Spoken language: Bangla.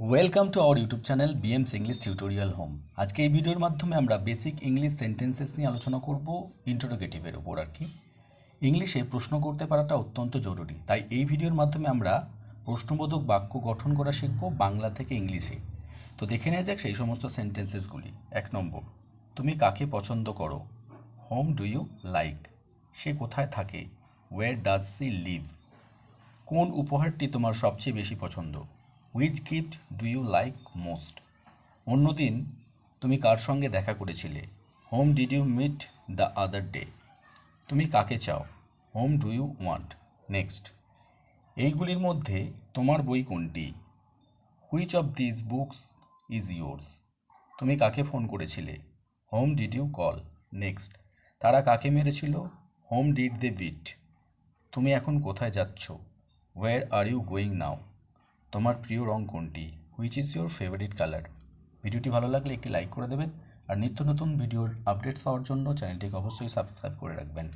Welcome to our YouTube channel BMS English tutorial home. আজকে এই ভিডিওর মাধ্যমে আমরা বেসিক ইংলিশ সেন্টেন্সেস নিয়ে আলোচনা করব ইন্টারোগেটিভের উপর আর কি। ইংলিশে প্রশ্ন করতে পারাটা অত্যন্ত জরুরি, তাই এই ভিডিওর মাধ্যমে আমরা প্রশ্নবোধক বাক্য গঠন করা শিখব বাংলা থেকে ইংলিশে। তো দেখে নেওয়া যাক সেই সমস্ত সেন্টেন্সেসগুলি। 1 নম্বর, তুমি কাকে পছন্দ করো? Whom do you like? সে কোথায় থাকে? Where does she live? কোন উপহারটি তোমার সবচেয়ে বেশি পছন্দ? Which gift do you like most? অন্যদিন তুমি কার সঙ্গে দেখা করেছিলে? Whom did you meet the other day? তুমি কাকে চাও? Whom do you want? Next, এইগুলির মধ্যে তোমার বই কোনটি? Which of this books is yours? তুমি কাকে ফোন করেছিলে? Whom did you call? Next, তারা কাকে মেরেছিল? Whom did they beat? তুমি এখন কোথায় যাচ্ছ? Where are you going now? তোমার প্রিয় রং কোনটি? Which is your favourite colour? ভিডিওটি ভালো লাগলে একটি লাইক করে দেবেন আর নিত্য নতুন ভিডিওর আপডেটস পাওয়ার জন্য চ্যানেলটিকে অবশ্যই সাবস্ক্রাইব করে রাখবেন।